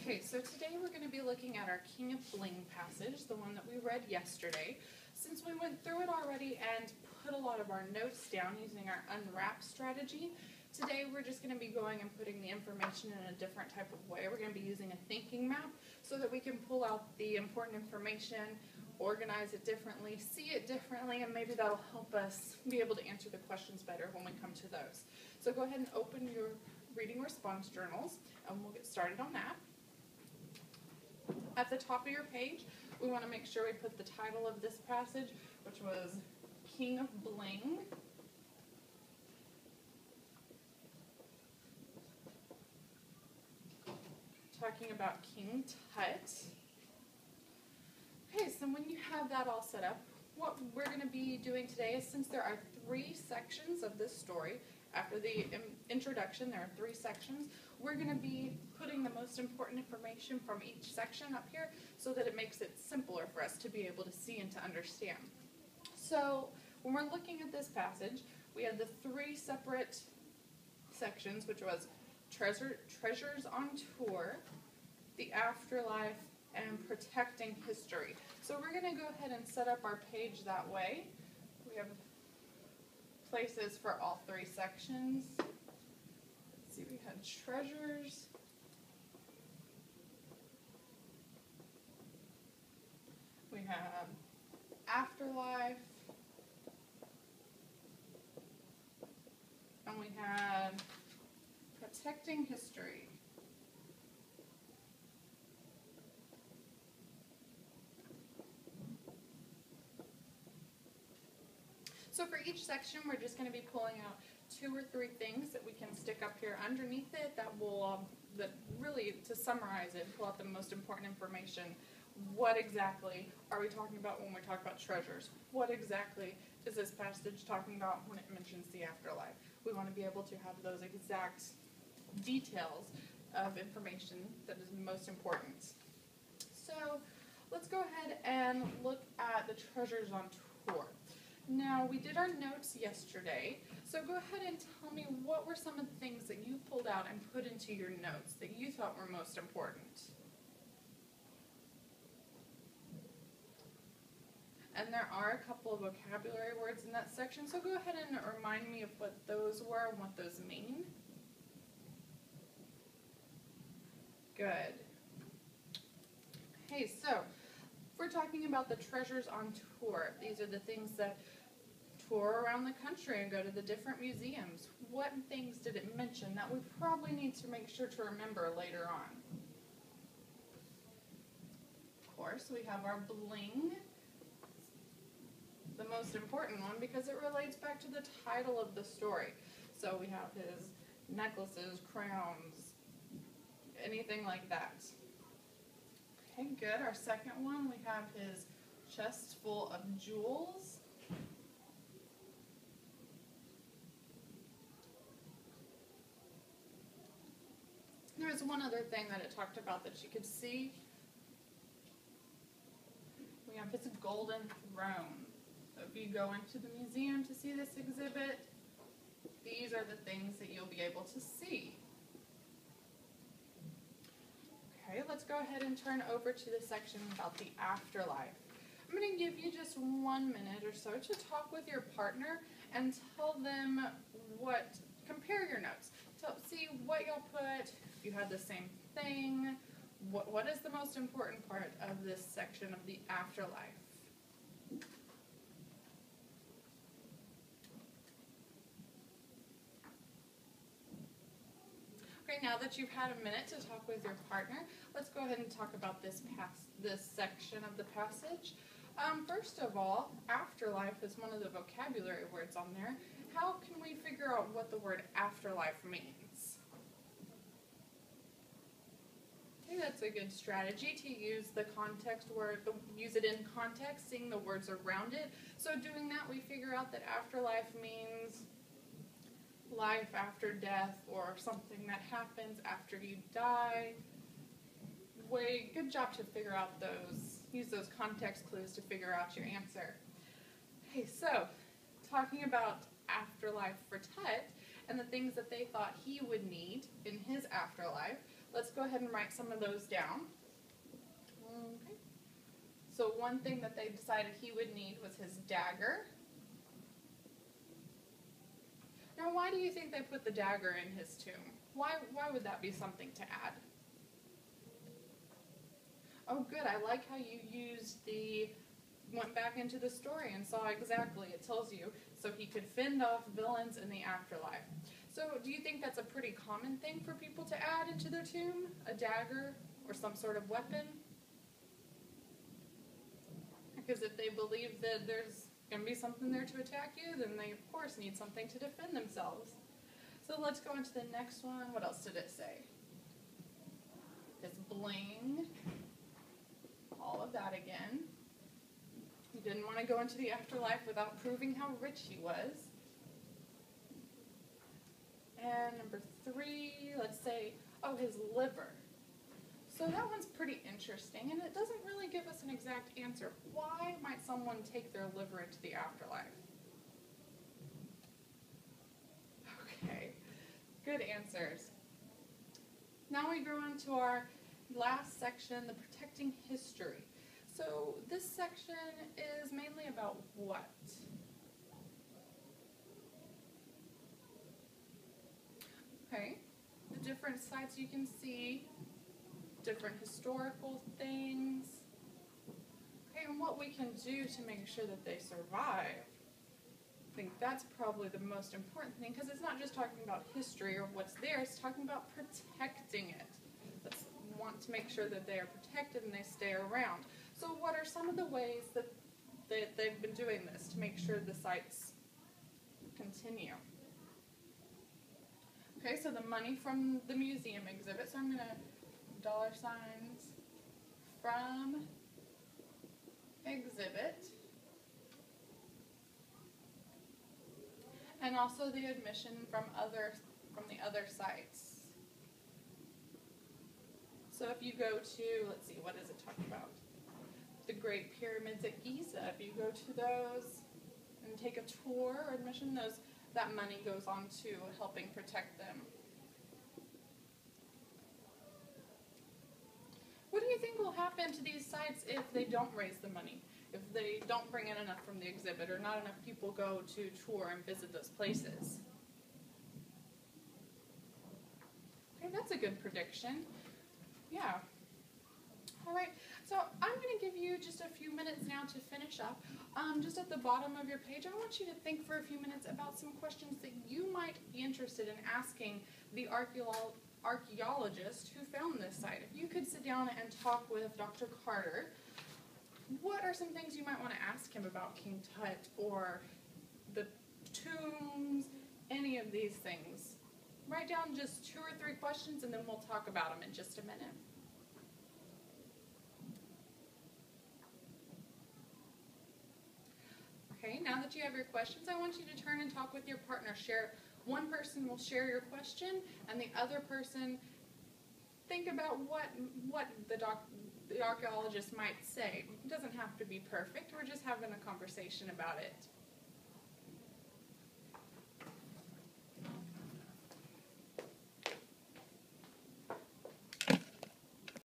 Okay, so today we're going to be looking at our King of Bling passage, the one that we read yesterday. Since we went through it already and put a lot of our notes down using our unwrap strategy, today we're just going to be going and putting the information in a different type of way. We're going to be using a thinking map so that we can pull out the important information, organize it differently, see it differently, and maybe that'll help us be able to answer the questions better when we come to those. So go ahead and open your reading response journals, and we'll get started on that. At the top of your page, we want to make sure we put the title of this passage, which was King of Bling. Talking about King Tut. Okay, so when you have that all set up, what we're going to be doing today is, since there are 3 sections of this story, after the introduction, there are 3 sections, we're going to be putting the most important information from each section up here so that it makes it simpler for us to be able to see and to understand. So when we're looking at this passage, we had the 3 separate sections, which was treasures on tour, the afterlife, and protecting history. So we're going to go ahead and set up our page that way. We have places for all 3 sections. Let's see, we had treasures. We have afterlife. And we had protecting history. So for each section, we're just going to be pulling out 2 or 3 things that we can stick up here underneath it that will, that really, to summarize it, pull out the most important information. What exactly are we talking about when we talk about treasures? What exactly is this passage talking about when it mentions the afterlife? We want to be able to have those exact details of information that is most important. So let's go ahead and look at the treasures on tour. Now, we did our notes yesterday, so go ahead and tell me what were some of the things that you pulled out and put into your notes that you thought were most important. And there are a couple of vocabulary words in that section, so go ahead and remind me of what those were and what those mean. Good. Okay, so if we're talking about the treasures on tour, these are the things that tour around the country and go to the different museums. What things did it mention that we probably need to make sure to remember later on? Of course, we have our bling, the most important one because it relates back to the title of the story. So we have his necklaces, crowns, anything like that. Okay, good. Our second one, we have his chest full of jewels. There was one other thing that it talked about that you could see. We have his golden throne. So if you go into the museum to see this exhibit, these are the things that you'll be able to see. Okay, let's go ahead and turn over to the section about the afterlife. I'm going to give you just 1 minute or so to talk with your partner and tell them compare your notes. See what y'all put, if you had the same thing, what is the most important part of this section of the afterlife? Okay, now that you've had a minute to talk with your partner, let's go ahead and talk about this section of the passage. First of all, afterlife is one of the vocabulary words on there. How can we figure out what the word afterlife means? Okay, that's a good strategy to use the context word, use it in context, seeing the words around it. So doing that, we figure out that afterlife means life after death, or something that happens after you die. Good job to figure out use those context clues to figure out your answer. Okay, so talking about afterlife for Tut and the things that they thought he would need in his afterlife, let's go ahead and write some of those down. Okay. So one thing that they decided he would need was his dagger. Now, why do you think they put the dagger in his tomb? Why would that be something to add? Oh, good. I like how you went back into the story and saw exactly. It tells you so he could fend off villains in the afterlife. So do you think that's a pretty common thing for people to add into their tomb? A dagger or some sort of weapon? Because if they believe that there's going to be something there to attack you, then they, of course, need something to defend themselves. So let's go into the next one. What else did it say? His bling. All of that again. He didn't want to go into the afterlife without proving how rich he was. And number 3, let's say, oh, his liver. So that one's pretty interesting, and it doesn't really give us an exact answer. Why might someone take their liver into the afterlife? Okay, good answers. Now we go into our last section, the protecting history. So this section is mainly about what? Okay, the different sites you can see, different historical things, okay, and what we can do to make sure that they survive. I think that's probably the most important thing, because it's not just talking about history or what's there, it's talking about protecting it. Let's want to make sure that they are protected and they stay around. So what are some of the ways that they've been doing this to make sure the sites continue? Okay, so the money from the museum exhibit, so I'm going to $signs from exhibit, and also the admission from the other sites. So if you go to, let's see, what does it talk about? The Great Pyramids at Giza. If you go to those and take a tour or admission, that money goes on to helping protect them. What do you think will happen to these sites if they don't raise the money? If they don't bring in enough from the exhibit, or not enough people go to tour and visit those places? Okay, that's a good prediction. Yeah. All right, so I'm going to give you just a few minutes now to finish up. Just at the bottom of your page, I want you to think for a few minutes about some questions that you might be interested in asking the archaeologist who found this site. If you could sit down and talk with Dr. Carter, what are some things you might want to ask him about King Tut or the tombs, any of these things? Write down just 2 or 3 questions and then we'll talk about them in just a minute. Okay, now that you have your questions, I want you to turn and talk with your partner. One person will share your question, and the other person think about what the archaeologist might say. It doesn't have to be perfect. We're just having a conversation about it.